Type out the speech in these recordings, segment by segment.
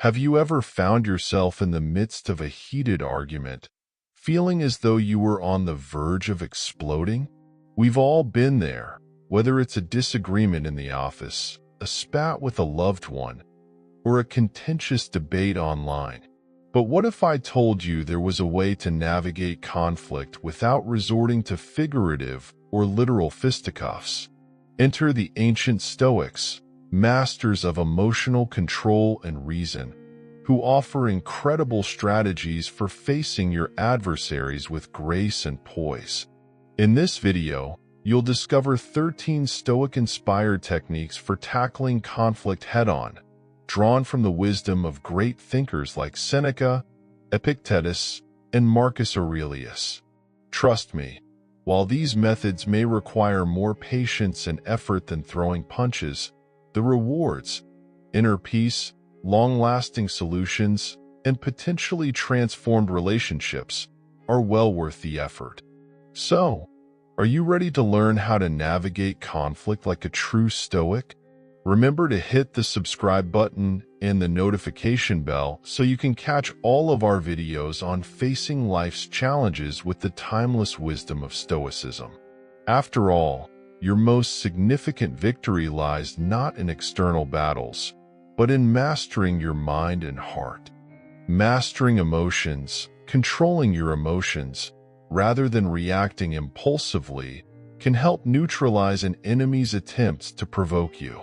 Have you ever found yourself in the midst of a heated argument, feeling as though you were on the verge of exploding? We've all been there, whether it's a disagreement in the office, a spat with a loved one, or a contentious debate online. But what if I told you there was a way to navigate conflict without resorting to figurative or literal fisticuffs? Enter the ancient Stoics, masters of emotional control and reason, who offer incredible strategies for facing your adversaries with grace and poise. In this video, you'll discover 13 Stoic-inspired techniques for tackling conflict head-on, drawn from the wisdom of great thinkers like Seneca, Epictetus, and Marcus Aurelius. Trust me, while these methods may require more patience and effort than throwing punches, the rewards, inner peace, long-lasting solutions, and potentially transformed relationships are well worth the effort. So, are you ready to learn how to navigate conflict like a true Stoic? Remember to hit the subscribe button and the notification bell so you can catch all of our videos on facing life's challenges with the timeless wisdom of Stoicism. After all, your most significant victory lies not in external battles, but in mastering your mind and heart. Mastering emotions, controlling your emotions, rather than reacting impulsively, can help neutralize an enemy's attempts to provoke you.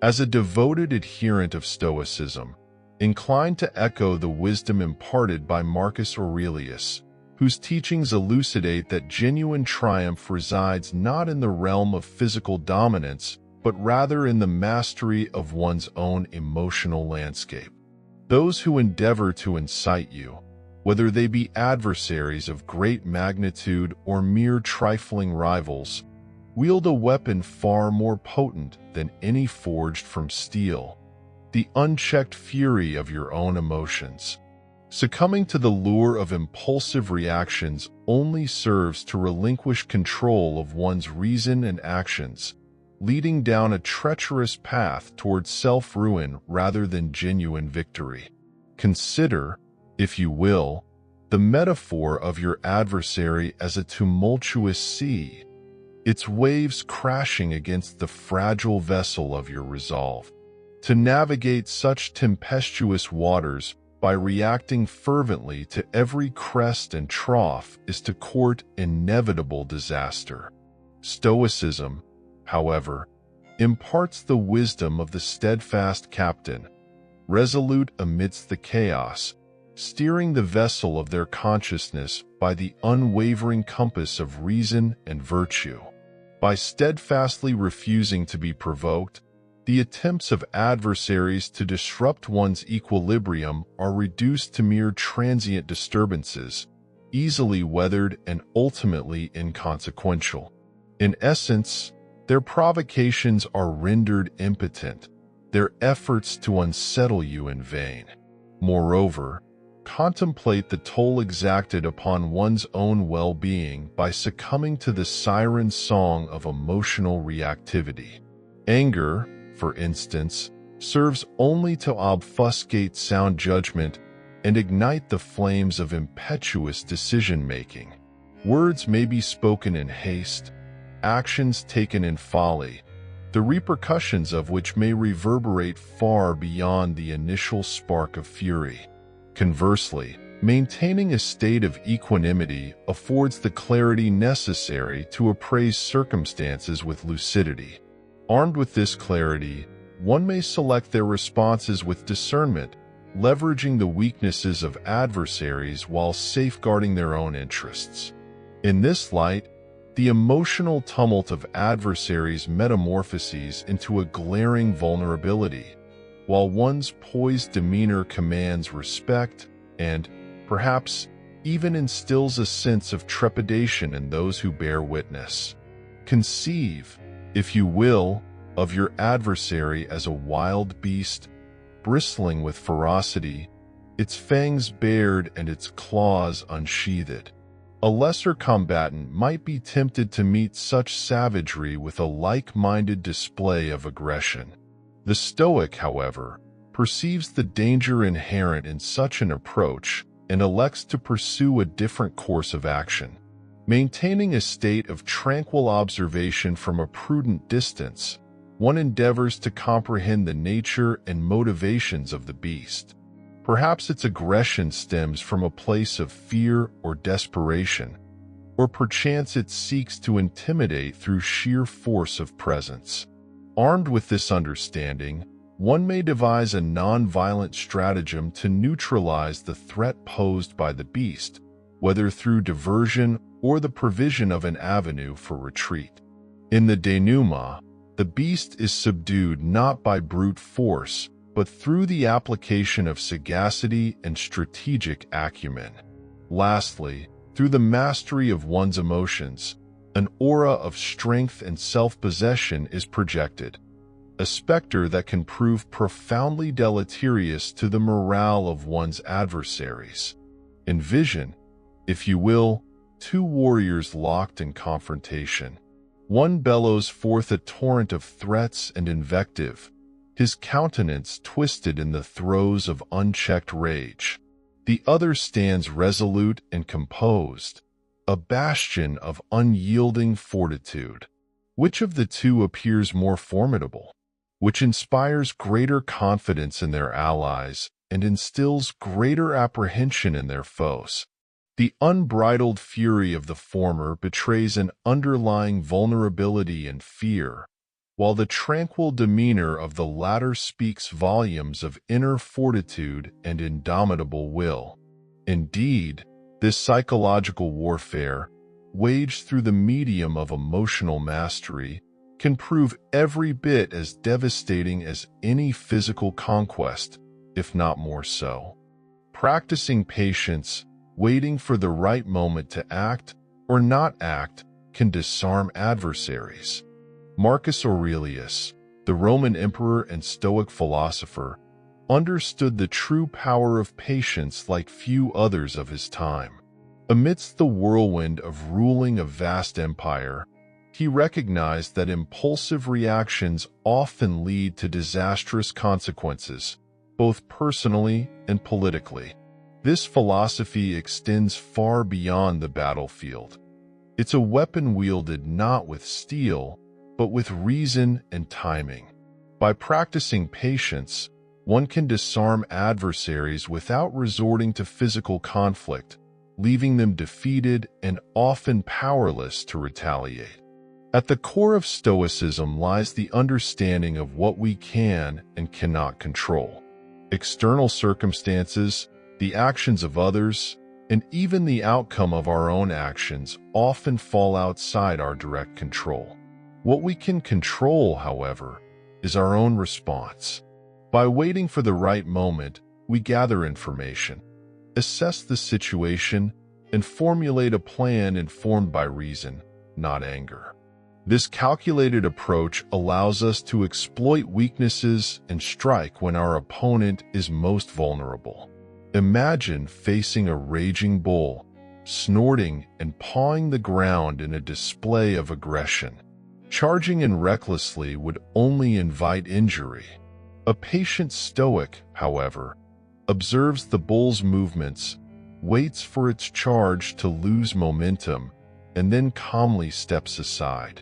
As a devoted adherent of Stoicism, inclined to echo the wisdom imparted by Marcus Aurelius, whose teachings elucidate that genuine triumph resides not in the realm of physical dominance, but rather in the mastery of one's own emotional landscape. Those who endeavor to incite you, whether they be adversaries of great magnitude or mere trifling rivals, wield a weapon far more potent than any forged from steel: the unchecked fury of your own emotions. Succumbing to the lure of impulsive reactions only serves to relinquish control of one's reason and actions, leading down a treacherous path towards self-ruin rather than genuine victory. Consider, if you will, the metaphor of your adversary as a tumultuous sea, its waves crashing against the fragile vessel of your resolve. To navigate such tempestuous waters by reacting fervently to every crest and trough is to court inevitable disaster. Stoicism, however, imparts the wisdom of the steadfast captain, resolute amidst the chaos, steering the vessel of their consciousness by the unwavering compass of reason and virtue. By steadfastly refusing to be provoked, the attempts of adversaries to disrupt one's equilibrium are reduced to mere transient disturbances, easily weathered and ultimately inconsequential. In essence, their provocations are rendered impotent, their efforts to unsettle you in vain. Moreover, contemplate the toll exacted upon one's own well-being by succumbing to the siren song of emotional reactivity. Anger, for instance, serves only to obfuscate sound judgment and ignite the flames of impetuous decision-making. Words may be spoken in haste, actions taken in folly, the repercussions of which may reverberate far beyond the initial spark of fury. Conversely, maintaining a state of equanimity affords the clarity necessary to appraise circumstances with lucidity. Armed with this clarity, one may select their responses with discernment, leveraging the weaknesses of adversaries while safeguarding their own interests. In this light, the emotional tumult of adversaries metamorphoses into a glaring vulnerability, while one's poised demeanor commands respect and, perhaps, even instills a sense of trepidation in those who bear witness. Conceive, if you will, of your adversary as a wild beast, bristling with ferocity, its fangs bared and its claws unsheathed. A lesser combatant might be tempted to meet such savagery with a like-minded display of aggression. The Stoic, however, perceives the danger inherent in such an approach and elects to pursue a different course of action. Maintaining a state of tranquil observation from a prudent distance, one endeavors to comprehend the nature and motivations of the beast. Perhaps its aggression stems from a place of fear or desperation, or perchance it seeks to intimidate through sheer force of presence. Armed with this understanding, one may devise a non-violent stratagem to neutralize the threat posed by the beast, whether through diversion or the provision of an avenue for retreat. In the denouement, the beast is subdued not by brute force, but through the application of sagacity and strategic acumen. Lastly, through the mastery of one's emotions, an aura of strength and self-possession is projected, a specter that can prove profoundly deleterious to the morale of one's adversaries. Envision, if you will, two warriors locked in confrontation. One bellows forth a torrent of threats and invective, his countenance twisted in the throes of unchecked rage. The other stands resolute and composed, a bastion of unyielding fortitude. Which of the two appears more formidable? Which inspires greater confidence in their allies and instills greater apprehension in their foes? The unbridled fury of the former betrays an underlying vulnerability and fear, while the tranquil demeanor of the latter speaks volumes of inner fortitude and indomitable will. Indeed, this psychological warfare, waged through the medium of emotional mastery, can prove every bit as devastating as any physical conquest, if not more so. Practicing patience, waiting for the right moment to act or not act, can disarm adversaries. Marcus Aurelius, the Roman emperor and Stoic philosopher, understood the true power of patience like few others of his time. Amidst the whirlwind of ruling a vast empire, he recognized that impulsive reactions often lead to disastrous consequences, both personally and politically. This philosophy extends far beyond the battlefield. It's a weapon wielded not with steel, but with reason and timing. By practicing patience, one can disarm adversaries without resorting to physical conflict, leaving them defeated and often powerless to retaliate. At the core of Stoicism lies the understanding of what we can and cannot control. External circumstances, the actions of others, and even the outcome of our own actions often fall outside our direct control. What we can control, however, is our own response. By waiting for the right moment, we gather information, assess the situation, and formulate a plan informed by reason, not anger. This calculated approach allows us to exploit weaknesses and strike when our opponent is most vulnerable. Imagine facing a raging bull, snorting and pawing the ground in a display of aggression. Charging in recklessly would only invite injury. A patient Stoic, however, observes the bull's movements, waits for its charge to lose momentum, and then calmly steps aside.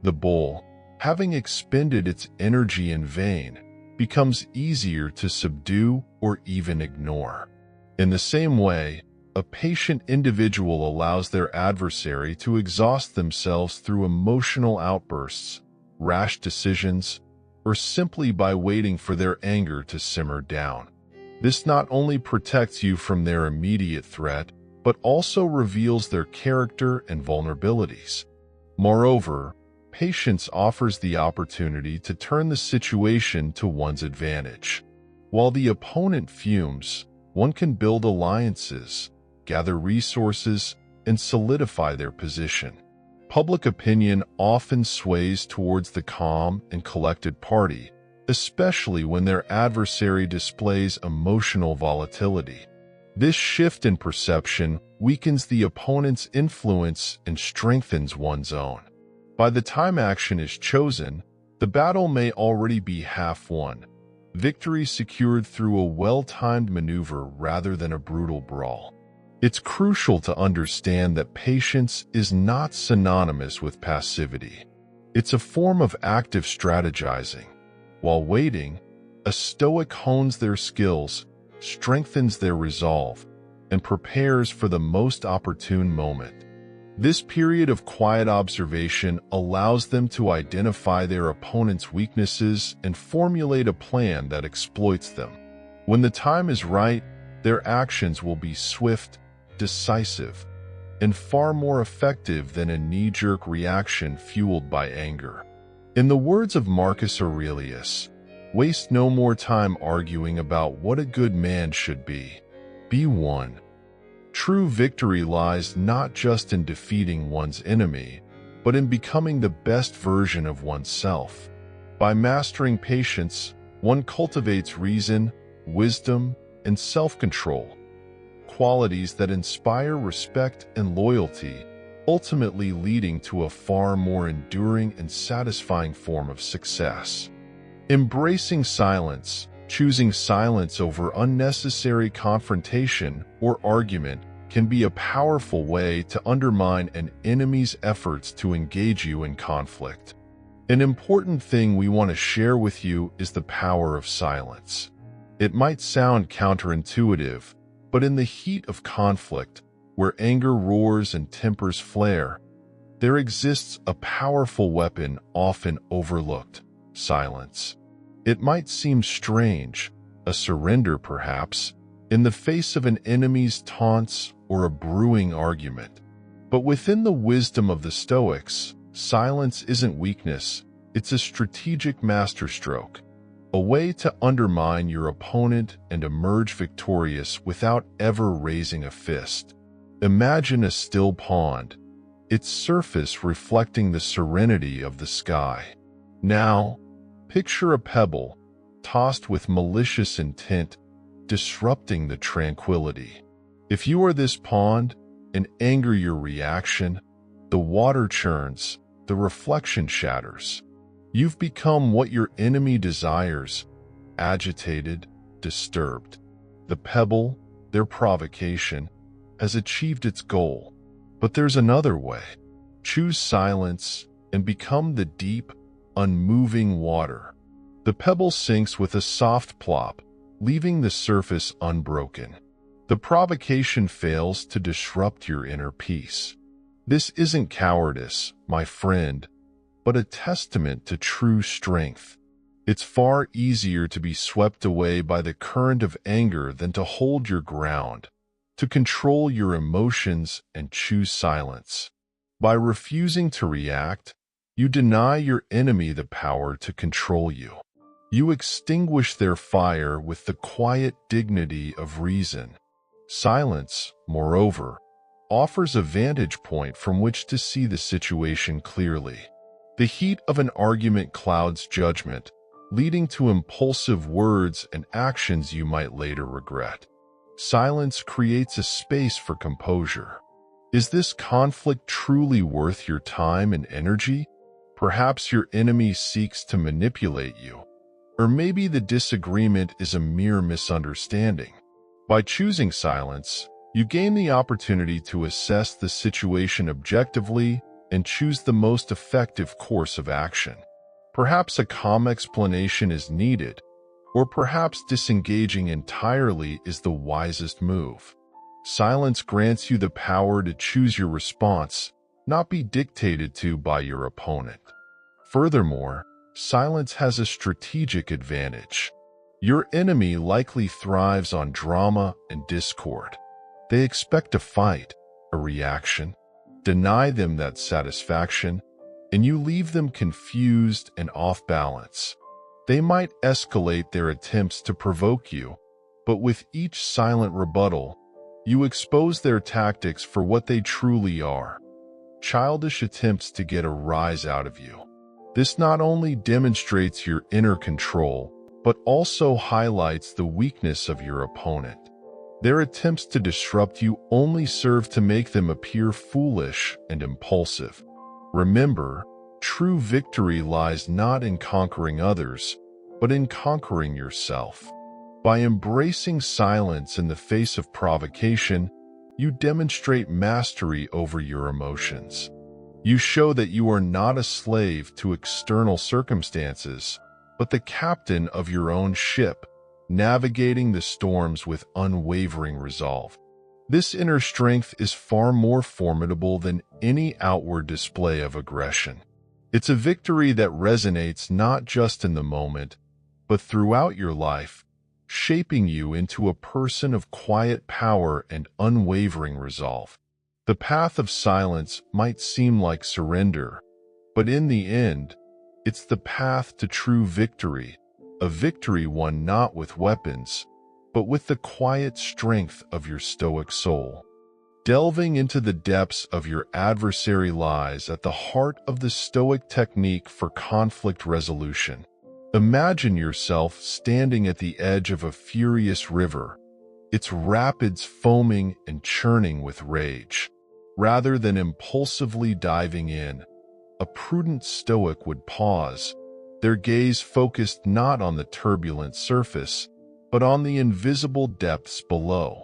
The bull, having expended its energy in vain, becomes easier to subdue or even ignore. In the same way, a patient individual allows their adversary to exhaust themselves through emotional outbursts, rash decisions, or simply by waiting for their anger to simmer down. This not only protects you from their immediate threat, but also reveals their character and vulnerabilities. Moreover, patience offers the opportunity to turn the situation to one's advantage. While the opponent fumes, one can build alliances, gather resources, and solidify their position. Public opinion often sways towards the calm and collected party, especially when their adversary displays emotional volatility. This shift in perception weakens the opponent's influence and strengthens one's own. By the time action is chosen, the battle may already be half won. victory secured through a well-timed maneuver rather than a brutal brawl. It's crucial to understand that patience is not synonymous with passivity. It's a form of active strategizing. While waiting, a Stoic hones their skills, strengthens their resolve, and prepares for the most opportune moment. This period of quiet observation allows them to identify their opponent's weaknesses and formulate a plan that exploits them. When the time is right, their actions will be swift, decisive, and far more effective than a knee-jerk reaction fueled by anger. In the words of Marcus Aurelius, waste no more time arguing about what a good man should be. Be one. True victory lies not just in defeating one's enemy, but in becoming the best version of oneself. By mastering patience, one cultivates reason, wisdom, and self-control, qualities that inspire respect and loyalty, ultimately leading to a far more enduring and satisfying form of success. Embracing silence, choosing silence over unnecessary confrontation or argument, can be a powerful way to undermine an enemy's efforts to engage you in conflict. An important thing we want to share with you is the power of silence. It might sound counterintuitive, but in the heat of conflict, where anger roars and tempers flare, there exists a powerful weapon often overlooked: silence. It might seem strange, a surrender perhaps, in the face of an enemy's taunts or a brewing argument. But within the wisdom of the Stoics, silence isn't weakness, it's a strategic masterstroke, a way to undermine your opponent and emerge victorious without ever raising a fist. Imagine a still pond, its surface reflecting the serenity of the sky. Now, picture a pebble, tossed with malicious intent, disrupting the tranquility. If you are this pond and anger your reaction, the water churns, the reflection shatters. You've become what your enemy desires: agitated, disturbed. The pebble, their provocation, has achieved its goal. But there's another way. Choose silence and become the deep, unmoving water. The pebble sinks with a soft plop, leaving the surface unbroken. The provocation fails to disrupt your inner peace. This isn't cowardice, my friend, but a testament to true strength. It's far easier to be swept away by the current of anger than to hold your ground, to control your emotions and choose silence. By refusing to react, you deny your enemy the power to control you. You extinguish their fire with the quiet dignity of reason. Silence, moreover, offers a vantage point from which to see the situation clearly. The heat of an argument clouds judgment, leading to impulsive words and actions you might later regret. Silence creates a space for composure. Is this conflict truly worth your time and energy? Perhaps your enemy seeks to manipulate you. Or maybe the disagreement is a mere misunderstanding. By choosing silence, you gain the opportunity to assess the situation objectively and choose the most effective course of action. Perhaps a calm explanation is needed, or perhaps disengaging entirely is the wisest move. Silence grants you the power to choose your response, not be dictated to by your opponent. Furthermore, silence has a strategic advantage. Your enemy likely thrives on drama and discord. They expect a fight, a reaction. Deny them that satisfaction, and you leave them confused and off balance. They might escalate their attempts to provoke you, but with each silent rebuttal, you expose their tactics for what they truly are: childish attempts to get a rise out of you. This not only demonstrates your inner control, but also highlights the weakness of your opponent. Their attempts to disrupt you only serve to make them appear foolish and impulsive. Remember, true victory lies not in conquering others, but in conquering yourself. By embracing silence in the face of provocation, you demonstrate mastery over your emotions. You show that you are not a slave to external circumstances, but the captain of your own ship, navigating the storms with unwavering resolve. This inner strength is far more formidable than any outward display of aggression. It's a victory that resonates not just in the moment, but throughout your life, shaping you into a person of quiet power and unwavering resolve. The path of silence might seem like surrender, but in the end, it's the path to true victory, a victory won not with weapons, but with the quiet strength of your Stoic soul. Delving into the depths of your adversary lies at the heart of the Stoic technique for conflict resolution. Imagine yourself standing at the edge of a furious river, its rapids foaming and churning with rage. Rather than impulsively diving in, a prudent Stoic would pause, their gaze focused not on the turbulent surface, but on the invisible depths below.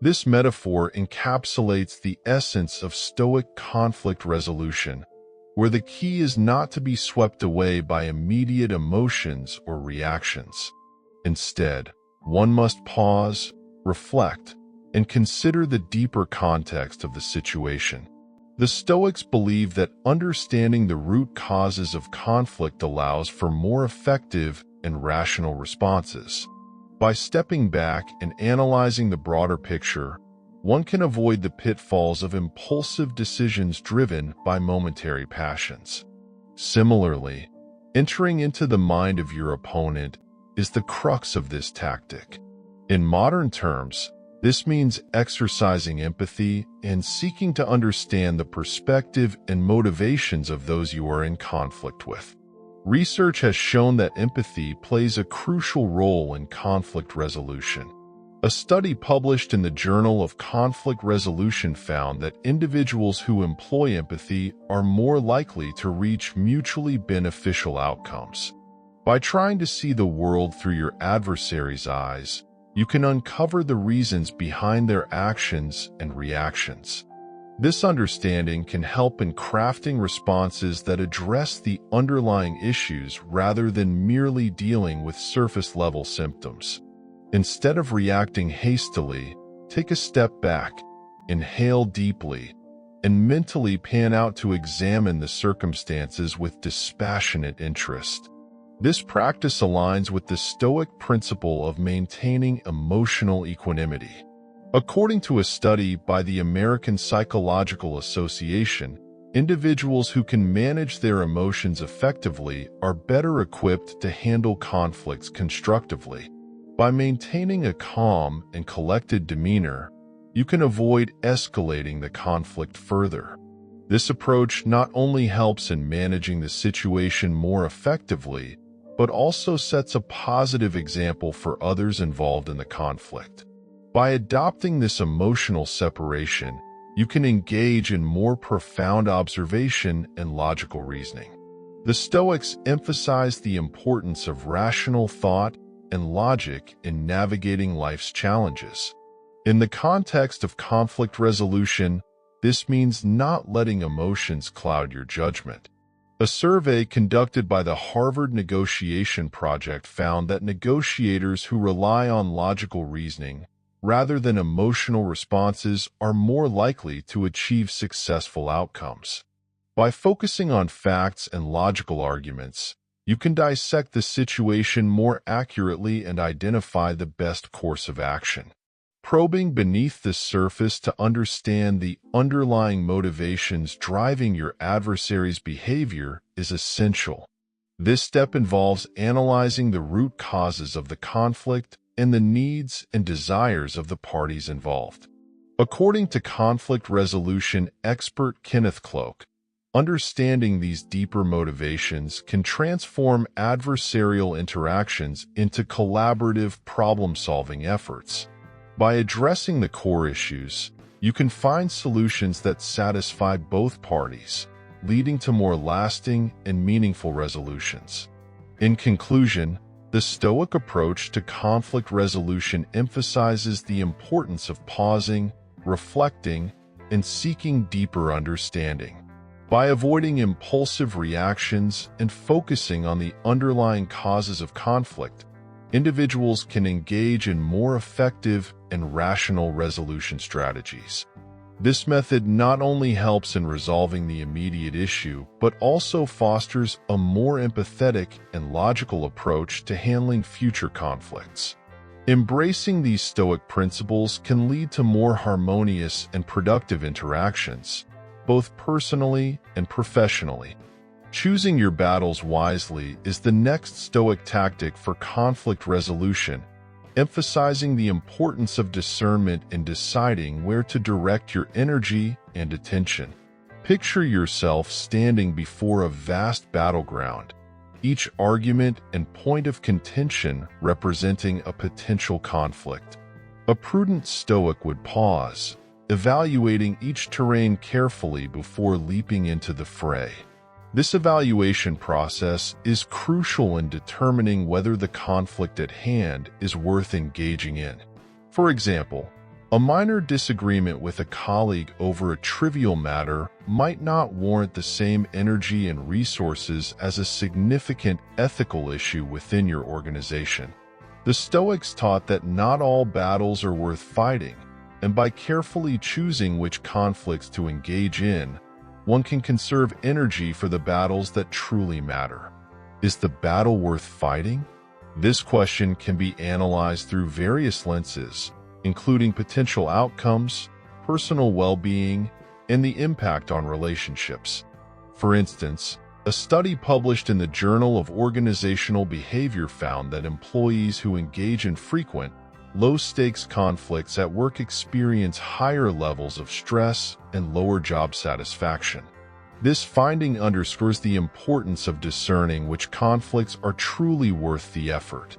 This metaphor encapsulates the essence of Stoic conflict resolution, where the key is not to be swept away by immediate emotions or reactions. Instead, one must pause, reflect, and consider the deeper context of the situation. The Stoics believe that understanding the root causes of conflict allows for more effective and rational responses. By stepping back and analyzing the broader picture, one can avoid the pitfalls of impulsive decisions driven by momentary passions. Similarly, entering into the mind of your opponent is the crux of this tactic. In modern terms, this means exercising empathy and seeking to understand the perspective and motivations of those you are in conflict with. Research has shown that empathy plays a crucial role in conflict resolution. A study published in the Journal of Conflict Resolution found that individuals who employ empathy are more likely to reach mutually beneficial outcomes. By trying to see the world through your adversary's eyes, you can uncover the reasons behind their actions and reactions. This understanding can help in crafting responses that address the underlying issues rather than merely dealing with surface-level symptoms. Instead of reacting hastily, take a step back, inhale deeply, and mentally pan out to examine the circumstances with dispassionate interest. This practice aligns with the Stoic principle of maintaining emotional equanimity. According to a study by the American Psychological Association, individuals who can manage their emotions effectively are better equipped to handle conflicts constructively. By maintaining a calm and collected demeanor, you can avoid escalating the conflict further. This approach not only helps in managing the situation more effectively, but also sets a positive example for others involved in the conflict. By adopting this emotional separation, you can engage in more profound observation and logical reasoning. The Stoics emphasize the importance of rational thought and logic in navigating life's challenges. In the context of conflict resolution, this means not letting emotions cloud your judgment. A survey conducted by the Harvard Negotiation Project found that negotiators who rely on logical reasoning rather than emotional responses are more likely to achieve successful outcomes. By focusing on facts and logical arguments, you can dissect the situation more accurately and identify the best course of action. Probing beneath the surface to understand the underlying motivations driving your adversary's behavior is essential. This step involves analyzing the root causes of the conflict and the needs and desires of the parties involved. According to conflict resolution expert Kenneth Cloak, understanding these deeper motivations can transform adversarial interactions into collaborative problem-solving efforts. By addressing the core issues, you can find solutions that satisfy both parties, leading to more lasting and meaningful resolutions. In conclusion, The Stoic approach to conflict resolution emphasizes the importance of pausing, reflecting, and seeking deeper understanding. By avoiding impulsive reactions and focusing on the underlying causes of conflict, individuals can engage in more effective and rational resolution strategies. This method not only helps in resolving the immediate issue, but also fosters a more empathetic and logical approach to handling future conflicts. Embracing these Stoic principles can lead to more harmonious and productive interactions, both personally and professionally. Choosing your battles wisely is the next Stoic tactic for conflict resolution, emphasizing the importance of discernment in deciding where to direct your energy and attention. Picture yourself standing before a vast battleground, each argument and point of contention representing a potential conflict. A prudent Stoic would pause, evaluating each terrain carefully before leaping into the fray. This evaluation process is crucial in determining whether the conflict at hand is worth engaging in. For example, a minor disagreement with a colleague over a trivial matter might not warrant the same energy and resources as a significant ethical issue within your organization. The Stoics taught that not all battles are worth fighting, and by carefully choosing which conflicts to engage in, one can conserve energy for the battles that truly matter. Is the battle worth fighting? This question can be analyzed through various lenses, including potential outcomes, personal well-being, and the impact on relationships. For instance, a study published in the Journal of Organizational Behavior found that employees who engage in frequent, low-stakes conflicts at work experience higher levels of stress and lower job satisfaction. This finding underscores the importance of discerning which conflicts are truly worth the effort.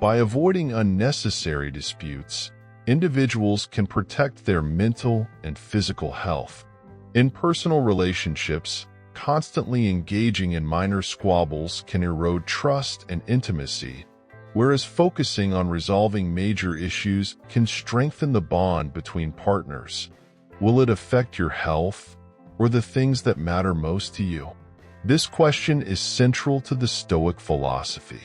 By avoiding unnecessary disputes, individuals can protect their mental and physical health. In personal relationships, constantly engaging in minor squabbles can erode trust and intimacy, whereas focusing on resolving major issues can strengthen the bond between partners. Will it affect your health or the things that matter most to you? This question is central to the Stoic philosophy.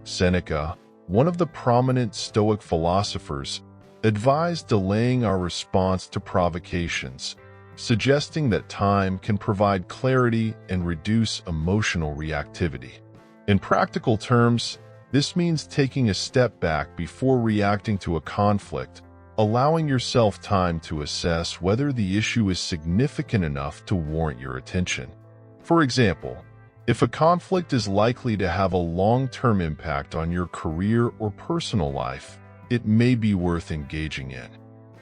Seneca, one of the prominent Stoic philosophers, advised delaying our response to provocations, suggesting that time can provide clarity and reduce emotional reactivity. In practical terms, this means taking a step back before reacting to a conflict, allowing yourself time to assess whether the issue is significant enough to warrant your attention. For example, if a conflict is likely to have a long-term impact on your career or personal life, it may be worth engaging in.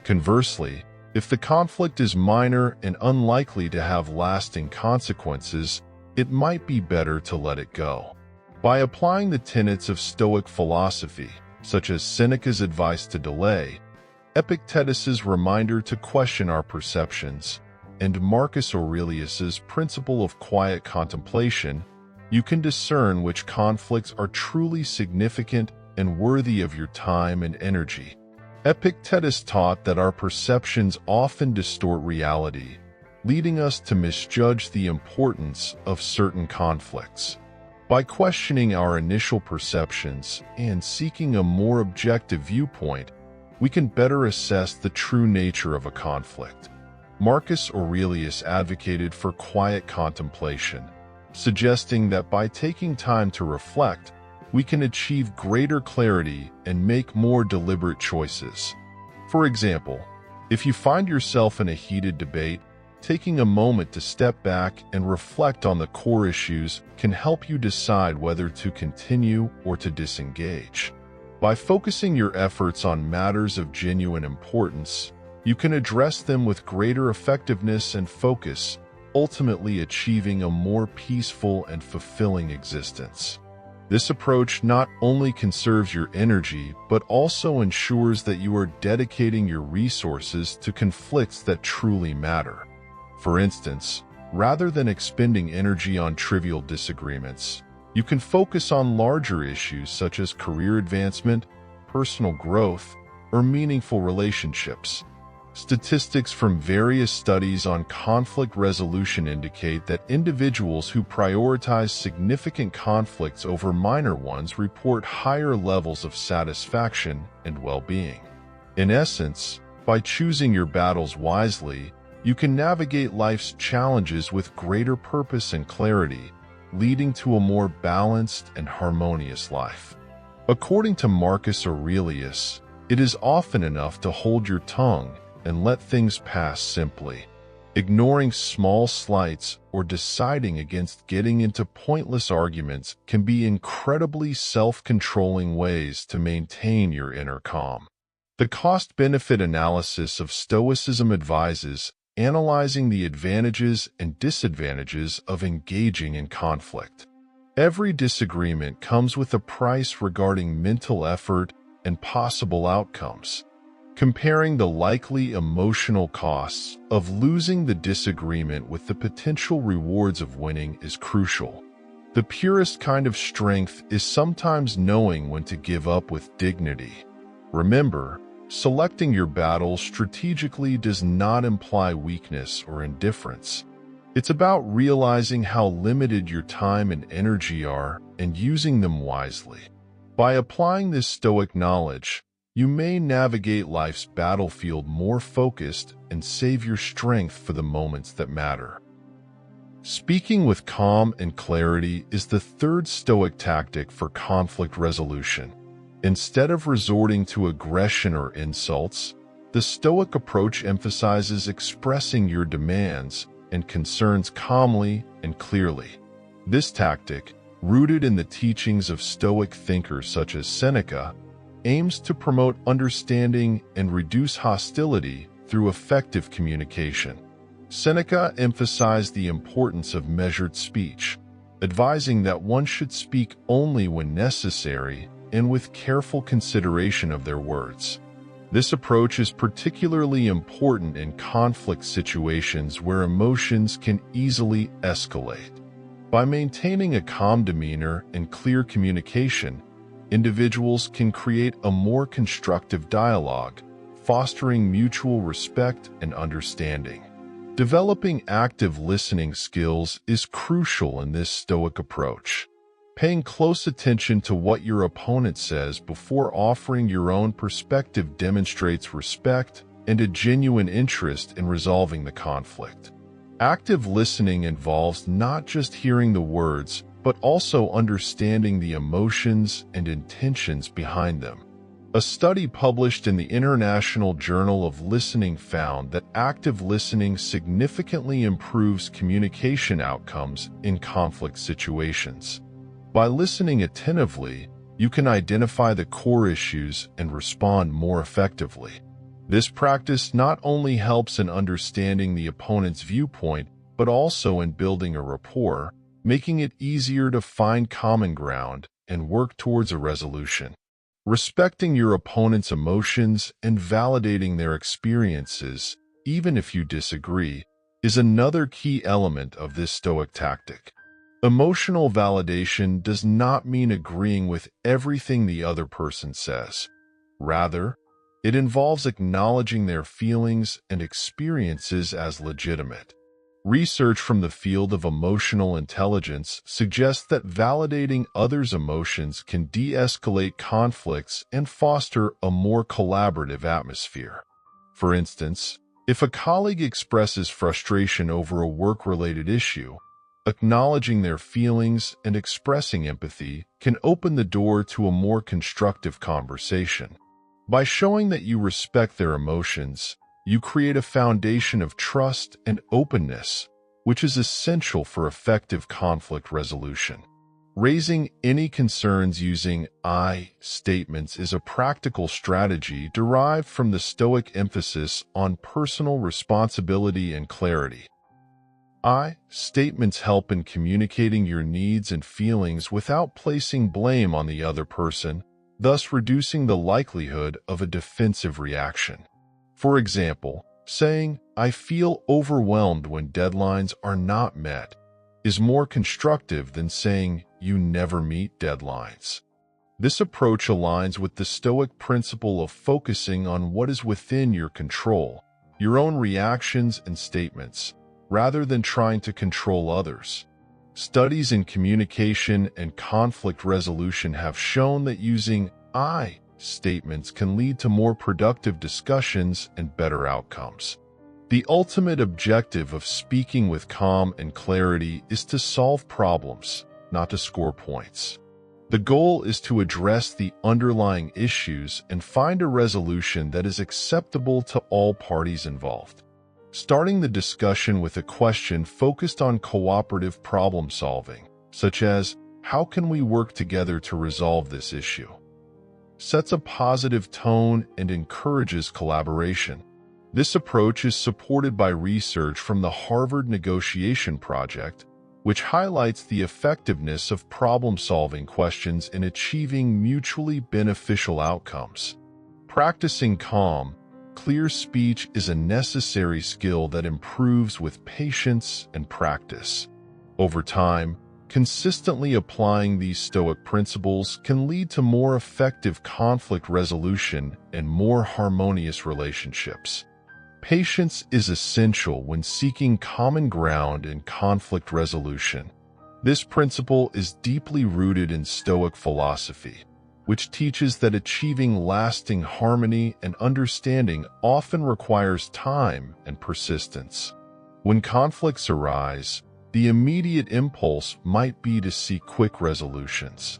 Conversely, if the conflict is minor and unlikely to have lasting consequences, it might be better to let it go. By applying the tenets of Stoic philosophy, such as Seneca's advice to delay, Epictetus's reminder to question our perceptions, and Marcus Aurelius's principle of quiet contemplation, you can discern which conflicts are truly significant and worthy of your time and energy. Epictetus taught that our perceptions often distort reality, leading us to misjudge the importance of certain conflicts. By questioning our initial perceptions and seeking a more objective viewpoint, we can better assess the true nature of a conflict. Marcus Aurelius advocated for quiet contemplation, suggesting that by taking time to reflect, we can achieve greater clarity and make more deliberate choices. For example, if you find yourself in a heated debate, taking a moment to step back and reflect on the core issues can help you decide whether to continue or to disengage. By focusing your efforts on matters of genuine importance, you can address them with greater effectiveness and focus, ultimately achieving a more peaceful and fulfilling existence. This approach not only conserves your energy, but also ensures that you are dedicating your resources to conflicts that truly matter. For instance, rather than expending energy on trivial disagreements, You can focus on larger issues such as career advancement, personal growth, or meaningful relationships. Statistics from various studies on conflict resolution indicate that individuals who prioritize significant conflicts over minor ones report higher levels of satisfaction and well-being. In essence, by choosing your battles wisely, you can navigate life's challenges with greater purpose and clarity, leading to a more balanced and harmonious life. According to Marcus Aurelius, it is often enough to hold your tongue and let things pass simply. Ignoring small slights or deciding against getting into pointless arguments can be incredibly self-controlling ways to maintain your inner calm. The cost-benefit analysis of Stoicism advises analyzing the advantages and disadvantages of engaging in conflict. Every disagreement comes with a price regarding mental effort and possible outcomes. Comparing the likely emotional costs of losing the disagreement with the potential rewards of winning is crucial. The purest kind of strength is sometimes knowing when to give up with dignity. Remember, selecting your battles strategically does not imply weakness or indifference. It's about realizing how limited your time and energy are and using them wisely. By applying this Stoic knowledge, you may navigate life's battlefield more focused and save your strength for the moments that matter. Speaking with calm and clarity is the third Stoic tactic for conflict resolution. Instead of resorting to aggression or insults, the Stoic approach emphasizes expressing your demands and concerns calmly and clearly. This tactic, rooted in the teachings of Stoic thinkers such as Seneca, aims to promote understanding and reduce hostility through effective communication. Seneca emphasized the importance of measured speech, advising that one should speak only when necessary and with careful consideration of their words. This approach is particularly important in conflict situations where emotions can easily escalate. By maintaining a calm demeanor and clear communication, individuals can create a more constructive dialogue, fostering mutual respect and understanding. Developing active listening skills is crucial in this Stoic approach. Paying close attention to what your opponent says before offering your own perspective demonstrates respect and a genuine interest in resolving the conflict. Active listening involves not just hearing the words, but also understanding the emotions and intentions behind them. A study published in the International Journal of Listening found that active listening significantly improves communication outcomes in conflict situations. By listening attentively, you can identify the core issues and respond more effectively. This practice not only helps in understanding the opponent's viewpoint, but also in building a rapport, making it easier to find common ground and work towards a resolution. Respecting your opponent's emotions and validating their experiences, even if you disagree, is another key element of this Stoic tactic. Emotional validation does not mean agreeing with everything the other person says. Rather, it involves acknowledging their feelings and experiences as legitimate. Research from the field of emotional intelligence suggests that validating others' emotions can de-escalate conflicts and foster a more collaborative atmosphere. For instance, if a colleague expresses frustration over a work-related issue, acknowledging their feelings and expressing empathy can open the door to a more constructive conversation. By showing that you respect their emotions, you create a foundation of trust and openness, which is essential for effective conflict resolution. Raising any concerns using I statements is a practical strategy derived from the Stoic emphasis on personal responsibility and clarity. I statements help in communicating your needs and feelings without placing blame on the other person, thus reducing the likelihood of a defensive reaction. For example, saying, "I feel overwhelmed when deadlines are not met," is more constructive than saying you never meet deadlines. This approach aligns with the Stoic principle of focusing on what is within your control, your own reactions and statements, rather than trying to control others. Studies in communication and conflict resolution have shown that using I statements can lead to more productive discussions and better outcomes. The ultimate objective of speaking with calm and clarity is to solve problems, not to score points. The goal is to address the underlying issues and find a resolution that is acceptable to all parties involved. Starting the discussion with a question focused on cooperative problem solving, such as, how can we work together to resolve this issue, sets a positive tone and encourages collaboration. This approach is supported by research from the Harvard Negotiation Project, which highlights the effectiveness of problem-solving questions in achieving mutually beneficial outcomes. Practicing calm, clear speech is a necessary skill that improves with patience and practice. Over time, consistently applying these Stoic principles can lead to more effective conflict resolution and more harmonious relationships. Patience is essential when seeking common ground in conflict resolution. This principle is deeply rooted in Stoic philosophy, which teaches that achieving lasting harmony and understanding often requires time and persistence. When conflicts arise, the immediate impulse might be to seek quick resolutions.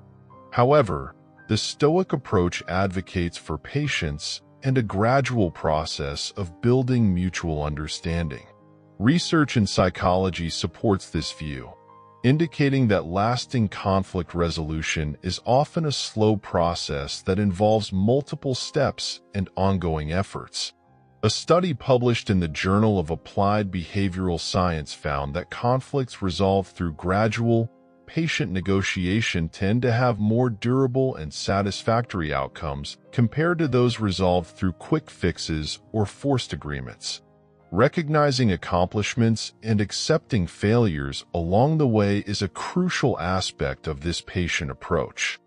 However, the Stoic approach advocates for patience and a gradual process of building mutual understanding. Research in psychology supports this view, indicating that lasting conflict resolution is often a slow process that involves multiple steps and ongoing efforts. A study published in the Journal of Applied Behavioral Science found that conflicts resolved through gradual, patient negotiation tend to have more durable and satisfactory outcomes compared to those resolved through quick fixes or forced agreements. Recognizing accomplishments and accepting failures along the way is a crucial aspect of this patient approach.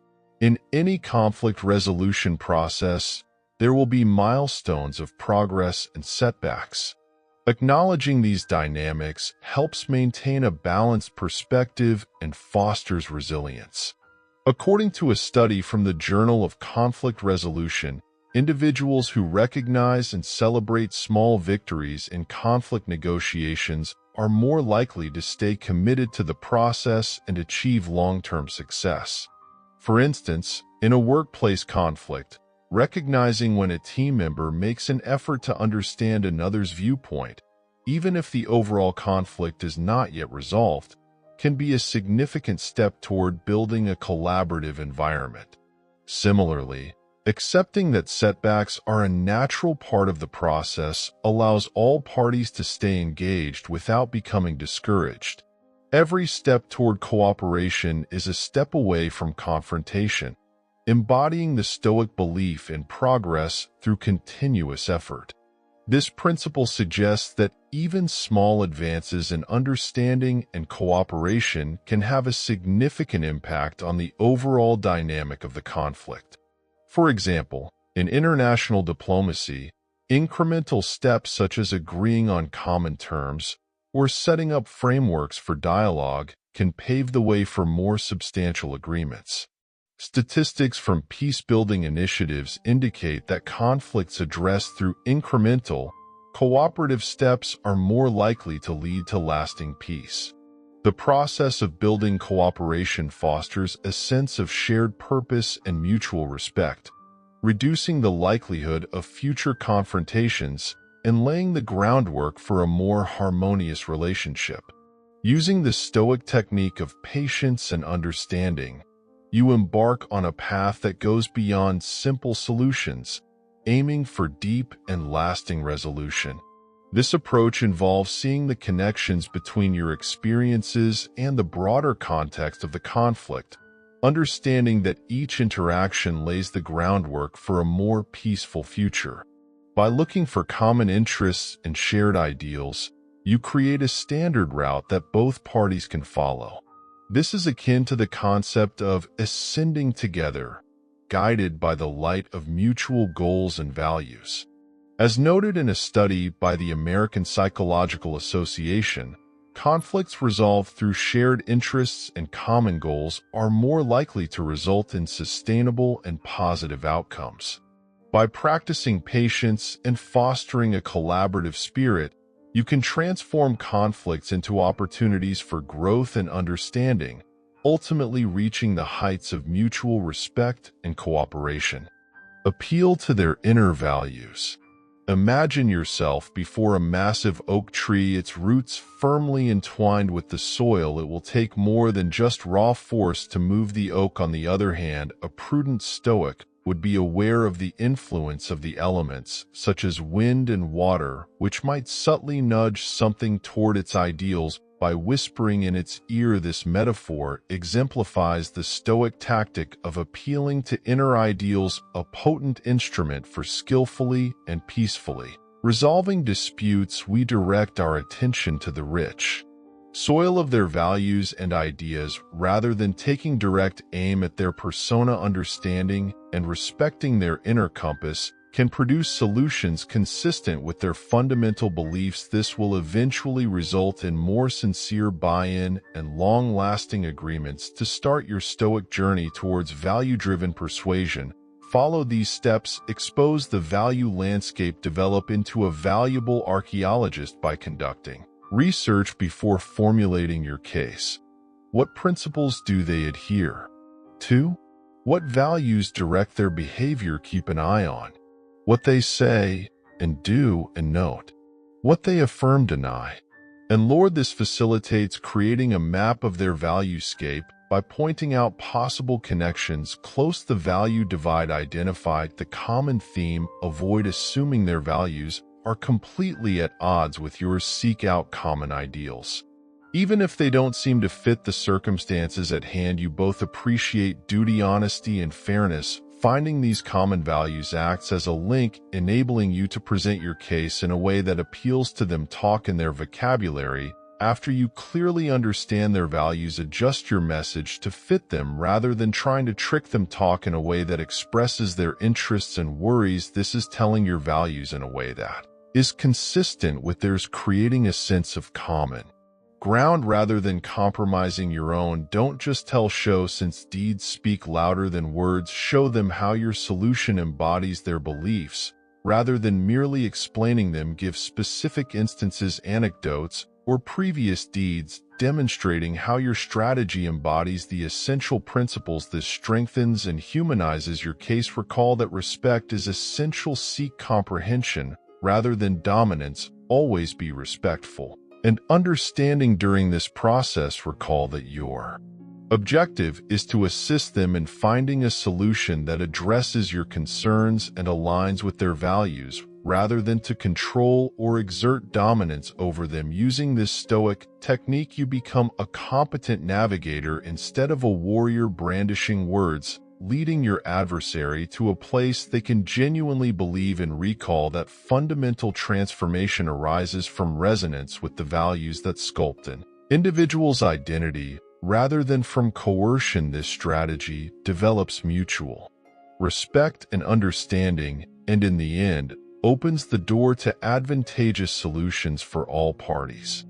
In any conflict resolution process, there will be milestones of progress and setbacks. Acknowledging these dynamics helps maintain a balanced perspective and fosters resilience. According to a study from the Journal of Conflict Resolution, individuals who recognize and celebrate small victories in conflict negotiations are more likely to stay committed to the process and achieve long-term success. For instance, in a workplace conflict, recognizing when a team member makes an effort to understand another's viewpoint, even if the overall conflict is not yet resolved, can be a significant step toward building a collaborative environment. Similarly, accepting that setbacks are a natural part of the process allows all parties to stay engaged without becoming discouraged. Every step toward cooperation is a step away from confrontation, embodying the Stoic belief in progress through continuous effort. This principle suggests that even small advances in understanding and cooperation can have a significant impact on the overall dynamic of the conflict. For example, in international diplomacy, incremental steps such as agreeing on common terms or setting up frameworks for dialogue can pave the way for more substantial agreements. Statistics from peace-building initiatives indicate that conflicts addressed through incremental, cooperative steps are more likely to lead to lasting peace. The process of building cooperation fosters a sense of shared purpose and mutual respect, reducing the likelihood of future confrontations and laying the groundwork for a more harmonious relationship. Using the Stoic technique of patience and understanding, you embark on a path that goes beyond simple solutions, aiming for deep and lasting resolution. This approach involves seeing the connections between your experiences and the broader context of the conflict, understanding that each interaction lays the groundwork for a more peaceful future. By looking for common interests and shared ideals, You create a standard route that both parties can follow. This is akin to the concept of ascending together, guided by the light of mutual goals and values. As noted in a study by the American Psychological Association, conflicts resolved through shared interests and common goals are more likely to result in sustainable and positive outcomes. By practicing patience and fostering a collaborative spirit, you can transform conflicts into opportunities for growth and understanding, ultimately reaching the heights of mutual respect and cooperation. Appeal to their inner values. Imagine yourself before a massive oak tree, its roots firmly entwined with the soil. It will take more than just raw force to move the oak. On the other hand, a prudent Stoic would be aware of the influence of the elements, such as wind and water, which might subtly nudge something toward its ideals by whispering in its ear. This metaphor exemplifies the Stoic tactic of appealing to inner ideals, a potent instrument for skillfully and peacefully resolving disputes. We direct our attention to the rich soil of their values and ideas rather than taking direct aim at their persona. Understanding and respecting their inner compass can produce solutions consistent with their fundamental beliefs. This will eventually result in more sincere buy-in and long-lasting agreements. To start your Stoic journey towards value-driven persuasion, follow these steps. Expose the value landscape. Develop into a valuable archaeologist by conducting research before formulating your case. What principles do they adhere to? What values direct their behavior? Keep an eye on what they say and do, and note what they affirm, deny, and Lord. This facilitates creating a map of their valuescape by pointing out possible connections. Close the value divide. Identify the common theme. Avoid assuming their values are completely at odds with yours. Seek out common ideals, even if they don't seem to fit the circumstances at hand. You both appreciate duty, honesty, and fairness. Finding these common values acts as a link, enabling you to present your case in a way that appeals to them. Talk in their vocabulary. After you clearly understand their values, adjust your message to fit them rather than trying to trick them. Talk in a way that expresses their interests and worries. This is telling your values in a way that is consistent with theirs, creating a sense of common ground rather than compromising your own. Don't just tell, show, since deeds speak louder than words. Show them how your solution embodies their beliefs rather than merely explaining them. Give specific instances, anecdotes, or previous deeds demonstrating how your strategy embodies the essential principles. This strengthens and humanizes your case. Recall that respect is essential. Seek comprehension rather than dominance. Always be respectful and understanding during this process. Recall that your objective is to assist them in finding a solution that addresses your concerns and aligns with their values, rather than to control or exert dominance over them. Using this Stoic technique, you become a competent navigator instead of a warrior brandishing words, leading your adversary to a place they can genuinely believe in. Recall that fundamental transformation arises from resonance with the values that sculpt an individual's identity, rather than from coercion. This strategy develops mutual respect and understanding, and in the end, opens the door to advantageous solutions for all parties.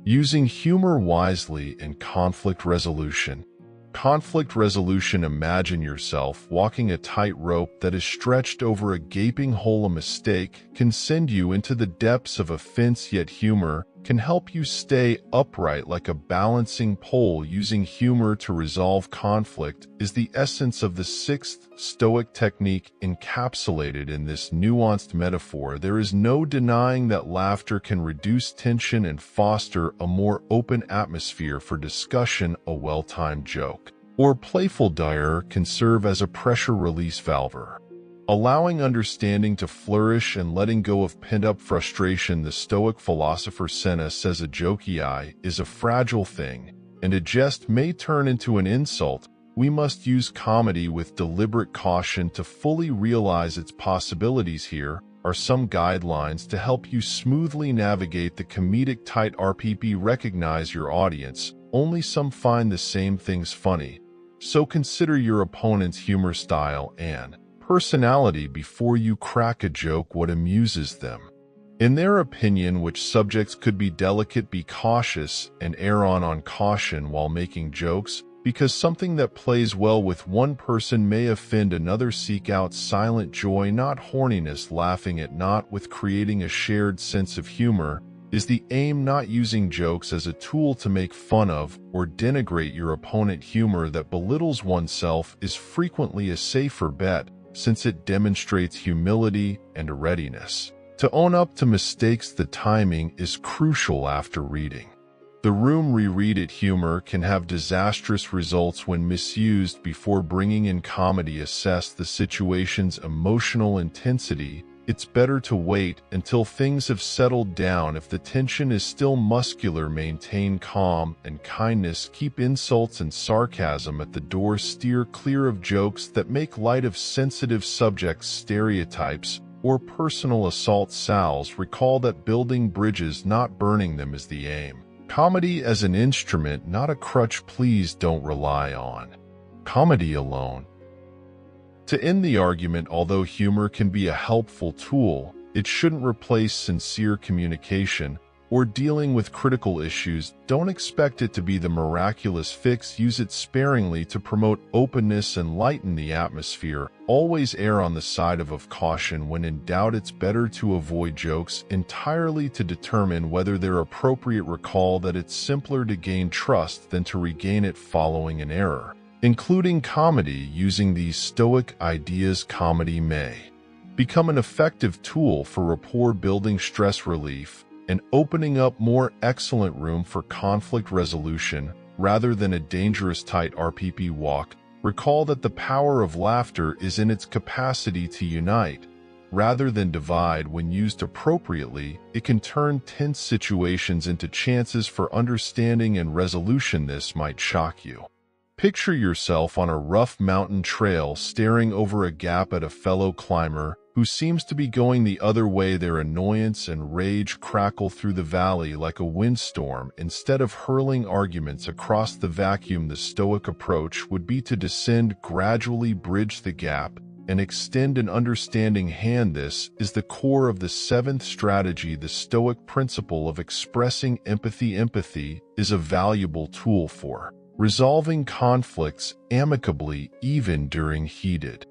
Using humor wisely in conflict resolution. Conflict resolution. Imagine yourself walking a tightrope that is stretched over a gaping hole. A mistake can send you into the depths of offense, yet humor can help you stay upright like a balancing pole. Using humor to resolve conflict is the essence of the sixth Stoic technique encapsulated in this nuanced metaphor. There is no denying that laughter can reduce tension and foster a more open atmosphere for discussion. A well-timed joke or playful dire can serve as a pressure release valve, allowing understanding to flourish and letting go of pent-up frustration. The Stoic philosopher Seneca says a jokey eye is a fragile thing, and a jest may turn into an insult. We must use comedy with deliberate caution to fully realize its possibilities here. are some guidelines to help you smoothly navigate the comedic tight RPP. Recognize your audience. Only some find the same things funny, so consider your opponent's humor style and personality before you crack a joke. What amuses them? In their opinion, which subjects could be delicate? Be cautious and err on caution while making jokes, because something that plays well with one person may offend another. Seek out silent joy, not horniness. Laughing at not with creating a shared sense of humor is the aim, not using jokes as a tool to make fun of or denigrate your opponent. Humor that belittles oneself is frequently a safer bet, since it demonstrates humility and a readiness to own up to mistakes. The timing is crucial after reading the room. Reread it. Humor can have disastrous results when misused before bringing in comedy. Assess the situation's emotional intensity. It's better to wait until things have settled down. If the tension is still muscular, maintain calm and kindness. Keep insults and sarcasm at the door. Steer clear of jokes that make light of sensitive subjects, stereotypes, or personal assault. Sal's recall that building bridges, not burning them, is the aim. Comedy as an instrument, not a crutch. Please don't rely on comedy alone to end the argument. Although humor can be a helpful tool, it shouldn't replace sincere communication or dealing with critical issues. Don't expect it to be the miraculous fix. Use it sparingly to promote openness and lighten the atmosphere. Always err on the side of caution. When in doubt, it's better to avoid jokes entirely to determine whether they're appropriate. Recall that it's simpler to gain trust than to regain it following an error. Including comedy. Using these Stoic ideas, comedy may become an effective tool for rapport building, stress relief, and opening up more excellent room for conflict resolution rather than a dangerous tight RPP walk. Recall that the power of laughter is in its capacity to unite rather than divide. When used appropriately, it can turn tense situations into chances for understanding and resolution. This might shock you. Picture yourself on a rough mountain trail staring over a gap at a fellow climber who seems to be going the other way. Their annoyance and rage crackle through the valley like a windstorm. Instead of hurling arguments across the vacuum, the Stoic approach would be to descend gradually, bridge the gap, and extend an understanding hand. This is the core of the seventh strategy, the Stoic principle of expressing empathy. Empathy is a valuable tool for resolving conflicts amicably, even during heated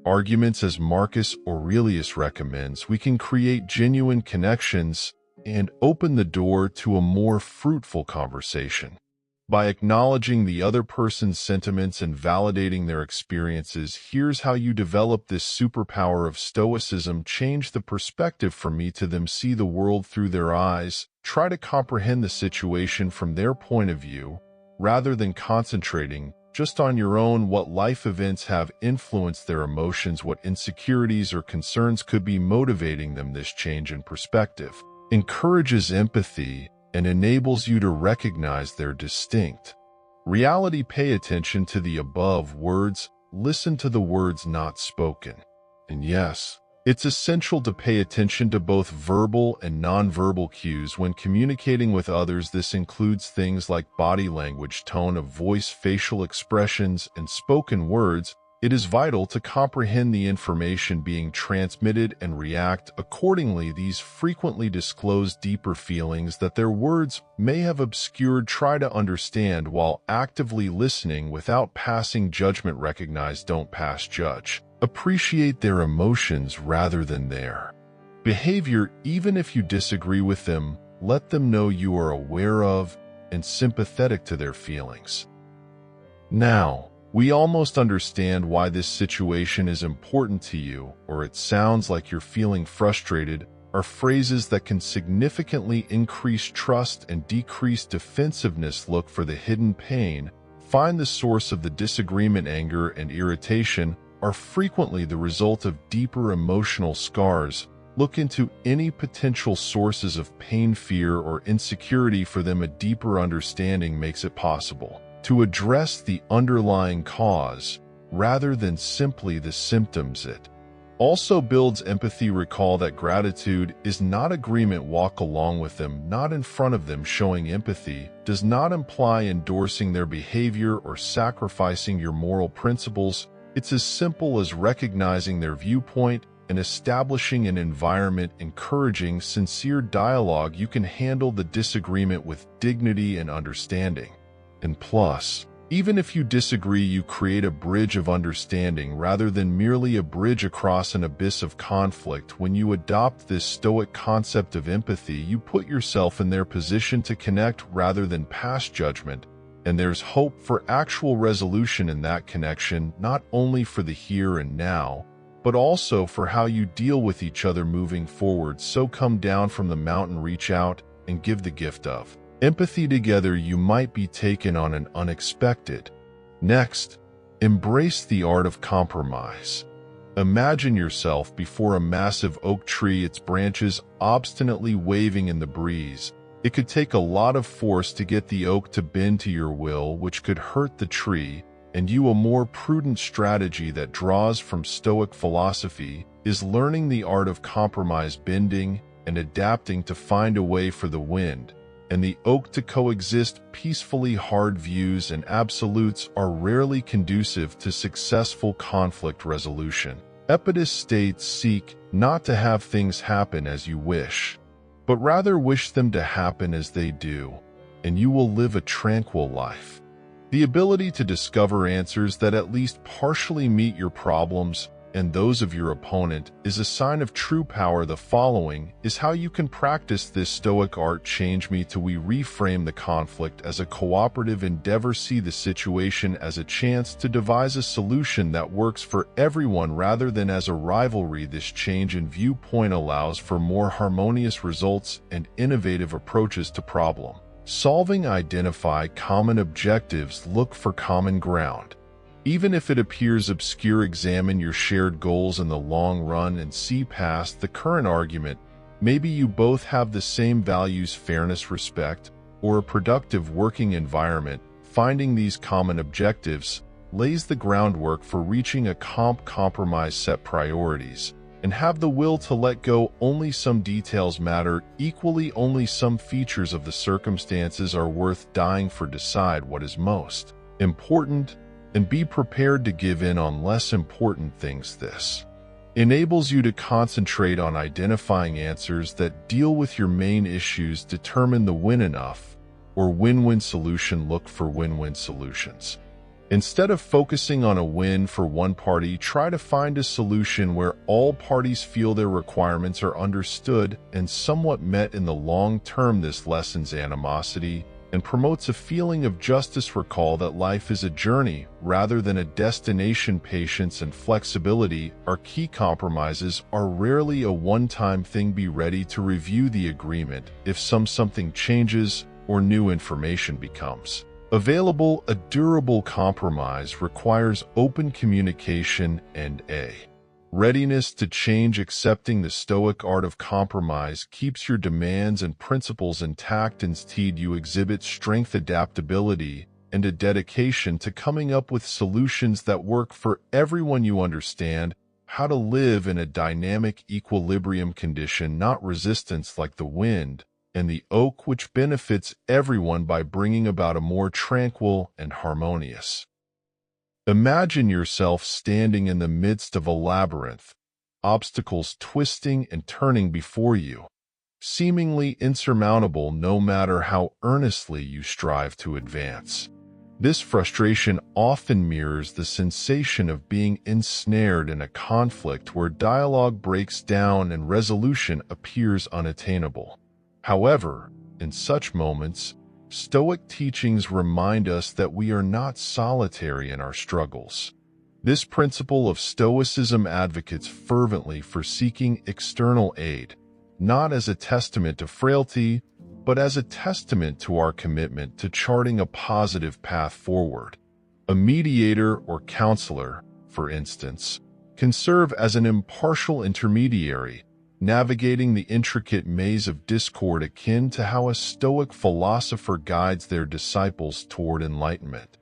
arguments. As Marcus Aurelius recommends, we can create genuine connections and open the door to a more fruitful conversation by acknowledging the other person's sentiments and validating their experiences. Here's how you develop this superpower of Stoicism. Change the perspective from me to them. See the world through their eyes. Try to comprehend the situation from their point of view, rather than concentrating just on your own. What life events have influenced their emotions? What insecurities or concerns could be motivating them? This change in perspective encourages empathy and enables you to recognize their distinct reality. Pay attention to the above words. Listen to the words not spoken. And yes, it's essential to pay attention to both verbal and nonverbal cues when communicating with others. This includes things like body language, tone of voice, facial expressions, and spoken words. It is vital to comprehend the information being transmitted and react accordingly. These frequently disclose deeper feelings that their words may have obscured. Try to understand while actively listening without passing judgment. Recognize, don't pass judge. Appreciate their emotions rather than their behavior. Even if you disagree with them, let them know you are aware of and sympathetic to their feelings. Now, we almost understand why this situation is important to you, or it sounds like you're feeling frustrated, are phrases that can significantly increase trust and decrease defensiveness. Look for the hidden pain. Find the source of the disagreement. Anger and irritation are frequently the result of deeper emotional scars. Look into any potential sources of pain, fear, or insecurity for them. A deeper understanding makes it possible to address the underlying cause rather than simply the symptoms. It Also builds empathy. Recall that gratitude is not agreement. Walk along with them, not in front of them. Showing empathy does not imply endorsing their behavior or sacrificing your moral principles. It's as simple as recognizing their viewpoint and establishing an environment encouraging sincere dialogue. You can handle the disagreement with dignity and understanding. And plus, even if you disagree, you create a bridge of understanding rather than merely a bridge across an abyss of conflict. When you adopt this Stoic concept of empathy, you put yourself in their position to connect rather than pass judgment, and there's hope for actual resolution in that connection, not only for the here and now, but also for how you deal with each other moving forward. So come down from the mountain, reach out, and give the gift of empathy. Together you might be taken on an unexpected. Next, embrace the art of compromise. Imagine yourself before a massive oak tree, its branches obstinately waving in the breeze. It could take a lot of force to get the oak to bend to your will, which could hurt the tree, and a more prudent strategy that draws from Stoic philosophy is learning the art of compromise, bending and adapting to find a way for the wind and the oak to coexist peacefully. Hard views and absolutes are rarely conducive to successful conflict resolution. Epictetus states, seek not to have things happen as you wish, but rather wish them to happen as they do, and you will live a tranquil life. The ability to discover answers that at least partially meet your problems and those of your opponent is a sign of true power. The following is how you can practice this Stoic art. Change me to we reframe the conflict as a cooperative endeavor. See the situation as a chance to devise a solution that works for everyone rather than as a rivalry. This change in viewpoint allows for more harmonious results and innovative approaches to problem solving. Identify common objectives. Look for common ground. Even if it appears obscure, examine your shared goals in the long run and see past the current argument. Maybe you both have the same values, fairness, respect, or a productive working environment. Finding these common objectives lays the groundwork for reaching a compromise. Set priorities and have the will to let go. Only some details matter equally. Only some features of the circumstances are worth dying for. Decide what is most important and be prepared to give in on less important things. This enables you to concentrate on identifying answers that deal with your main issues. Determine the win enough or win-win solution. Look for win-win solutions. Instead of focusing on a win for one party, try to find a solution where all parties feel their requirements are understood and somewhat met in the long term. This lessens animosity and promotes a feeling of justice. Recall that life is a journey rather than a destination. Patience and flexibility are key. Compromises are rarely a one-time thing. Be ready to review the agreement if something changes or new information becomes available. A durable compromise requires open communication and a readiness to change. Accepting the Stoic art of compromise keeps your demands and principles intact. Instead, you exhibit strength, adaptability, and a dedication to coming up with solutions that work for everyone. You understand how to live in a dynamic equilibrium condition, not resistance like the wind and the oak, which benefits everyone by bringing about a more tranquil and harmonious. Imagine yourself standing in the midst of a labyrinth, obstacles twisting and turning before you, seemingly insurmountable no matter how earnestly you strive to advance. This frustration often mirrors the sensation of being ensnared in a conflict where dialogue breaks down and resolution appears unattainable. However, in such moments, Stoic teachings remind us that we are not solitary in our struggles. This principle of Stoicism advocates fervently for seeking external aid, not as a testament to frailty, but as a testament to our commitment to charting a positive path forward. A mediator or counselor, for instance, can serve as an impartial intermediary, navigating the intricate maze of discord, akin to how a Stoic philosopher guides their disciples toward enlightenment.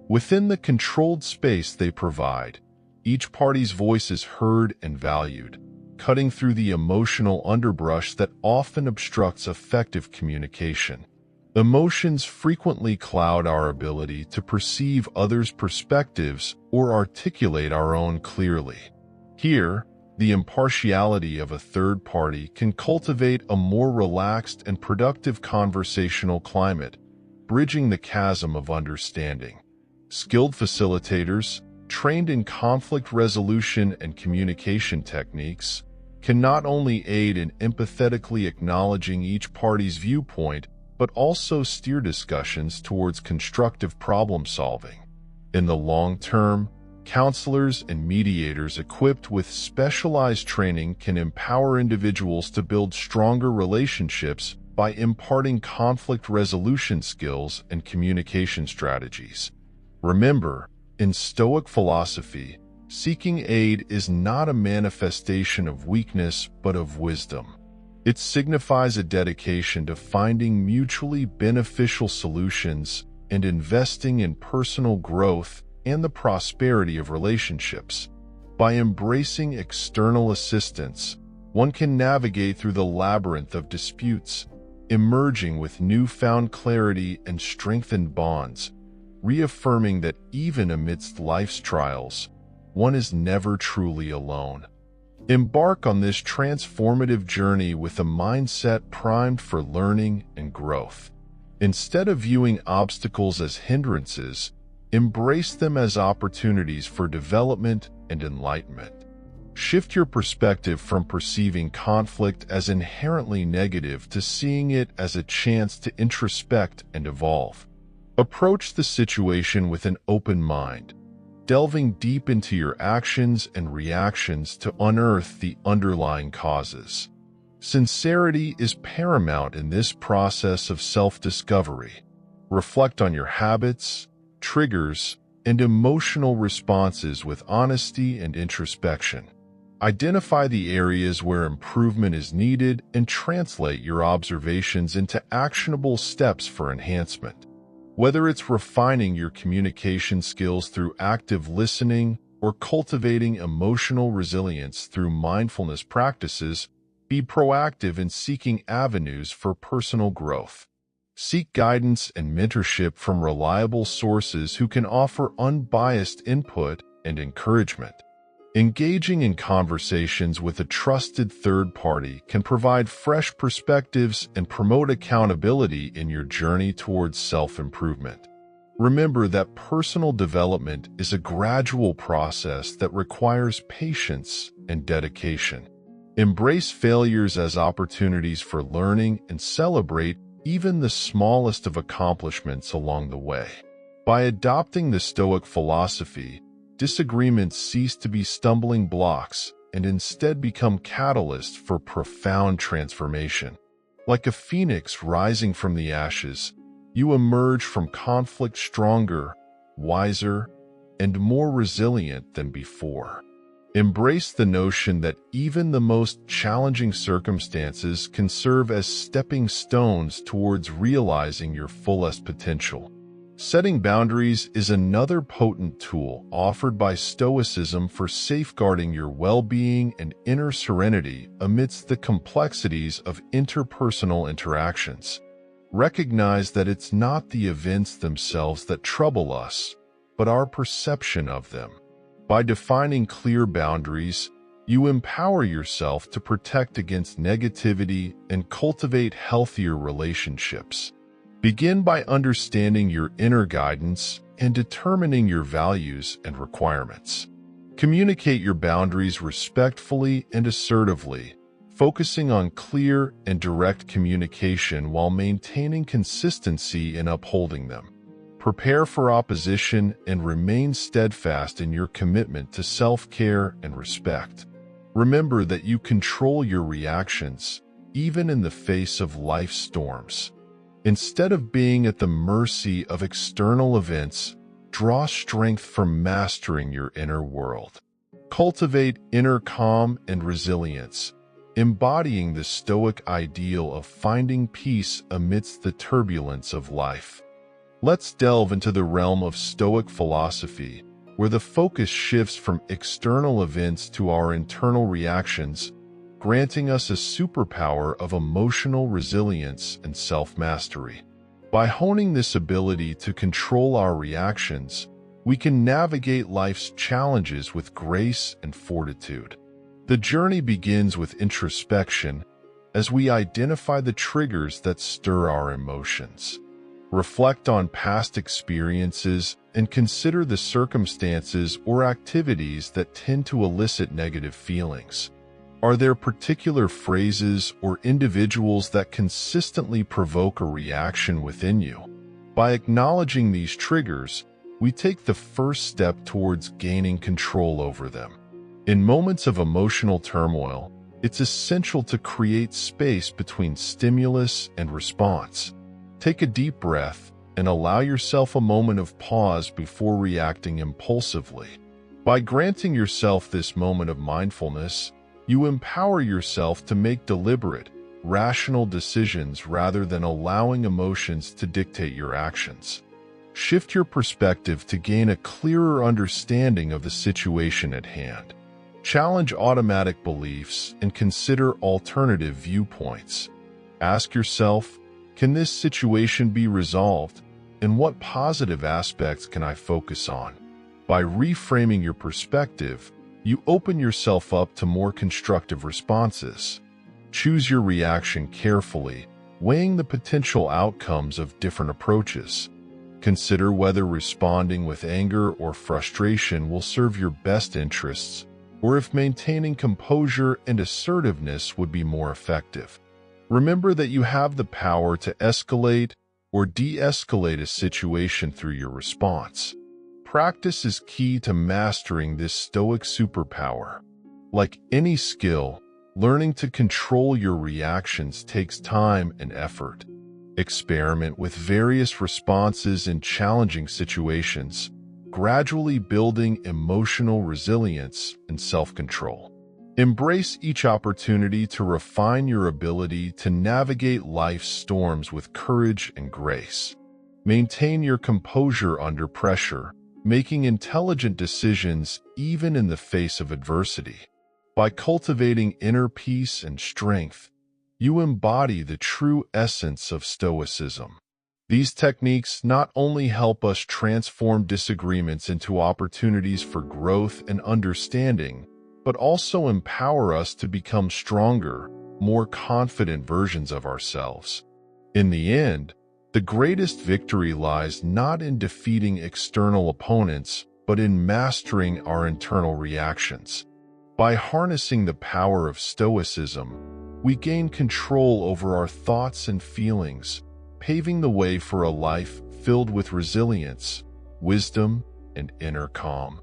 Within the controlled space they provide, Each party's voice is heard and valued, cutting through the emotional underbrush that often obstructs effective communication. Emotions frequently cloud our ability to perceive others' perspectives or articulate our own clearly. Here, the impartiality of a third party can cultivate a more relaxed and productive conversational climate, bridging the chasm of understanding. Skilled facilitators, trained in conflict resolution and communication techniques, can not only aid in empathetically acknowledging each party's viewpoint, but also steer discussions towards constructive problem-solving. In the long term, counselors and mediators equipped with specialized training can empower individuals to build stronger relationships by imparting conflict resolution skills and communication strategies. Remember, in Stoic philosophy, seeking aid is not a manifestation of weakness but of wisdom. It signifies a dedication to finding mutually beneficial solutions and investing in personal growth and the prosperity of relationships. By embracing external assistance, one can navigate through the labyrinth of disputes, emerging with newfound clarity and strengthened bonds, reaffirming that even amidst life's trials, one is never truly alone. Embark on this transformative journey with a mindset primed for learning and growth. Instead of viewing obstacles as hindrances, embrace them as opportunities for development and enlightenment. Shift your perspective from perceiving conflict as inherently negative to seeing it as a chance to introspect and evolve. Approach the situation with an open mind, delving deep into your actions and reactions to unearth the underlying causes. Sincerity is paramount in this process of self-discovery. Reflect on your habits, triggers, and emotional responses with honesty and introspection. Identify the areas where improvement is needed and translate your observations into actionable steps for enhancement. Whether it's refining your communication skills through active listening or cultivating emotional resilience through mindfulness practices, be proactive in seeking avenues for personal growth. Seek guidance and mentorship from reliable sources who can offer unbiased input and encouragement. Engaging in conversations with a trusted third party can provide fresh perspectives and promote accountability in your journey towards self-improvement. Remember that personal development is a gradual process that requires patience and dedication. Embrace failures as opportunities for learning and celebrate even the smallest of accomplishments along the way. By adopting the Stoic philosophy, disagreements cease to be stumbling blocks and instead become catalysts for profound transformation. Like a phoenix rising from the ashes, you emerge from conflict stronger, wiser, and more resilient than before. Embrace the notion that even the most challenging circumstances can serve as stepping stones towards realizing your fullest potential. Setting boundaries is another potent tool offered by Stoicism for safeguarding your well-being and inner serenity amidst the complexities of interpersonal interactions. Recognize that it's not the events themselves that trouble us, but our perception of them. By defining clear boundaries, you empower yourself to protect against negativity and cultivate healthier relationships. Begin by understanding your inner guidance and determining your values and requirements. Communicate your boundaries respectfully and assertively, focusing on clear and direct communication while maintaining consistency in upholding them. Prepare for opposition and remain steadfast in your commitment to self-care and respect. Remember that you control your reactions, even in the face of life's storms. Instead of being at the mercy of external events, draw strength from mastering your inner world. Cultivate inner calm and resilience, embodying the Stoic ideal of finding peace amidst the turbulence of life. Let's delve into the realm of Stoic philosophy, where the focus shifts from external events to our internal reactions, granting us a superpower of emotional resilience and self-mastery. By honing this ability to control our reactions, we can navigate life's challenges with grace and fortitude. The journey begins with introspection as we identify the triggers that stir our emotions. Reflect on past experiences and consider the circumstances or activities that tend to elicit negative feelings. Are there particular phrases or individuals that consistently provoke a reaction within you? By acknowledging these triggers, we take the first step towards gaining control over them. In moments of emotional turmoil, it's essential to create space between stimulus and response. Take a deep breath and allow yourself a moment of pause before reacting impulsively. By granting yourself this moment of mindfulness, you empower yourself to make deliberate, rational decisions rather than allowing emotions to dictate your actions. Shift your perspective to gain a clearer understanding of the situation at hand. Challenge automatic beliefs and consider alternative viewpoints. Ask yourself, can this situation be resolved, and what positive aspects can I focus on? By reframing your perspective, you open yourself up to more constructive responses. Choose your reaction carefully, weighing the potential outcomes of different approaches. Consider whether responding with anger or frustration will serve your best interests, or if maintaining composure and assertiveness would be more effective. Remember that you have the power to escalate or de-escalate a situation through your response. Practice is key to mastering this Stoic superpower. Like any skill, learning to control your reactions takes time and effort. Experiment with various responses in challenging situations, gradually building emotional resilience and self-control. Embrace each opportunity to refine your ability to navigate life's storms with courage and grace. Maintain your composure under pressure, making intelligent decisions even in the face of adversity. By cultivating inner peace and strength, you embody the true essence of Stoicism. These techniques not only help us transform disagreements into opportunities for growth and understanding, but also empower us to become stronger, more confident versions of ourselves. In the end, the greatest victory lies not in defeating external opponents, but in mastering our internal reactions. By harnessing the power of Stoicism, we gain control over our thoughts and feelings, paving the way for a life filled with resilience, wisdom, and inner calm.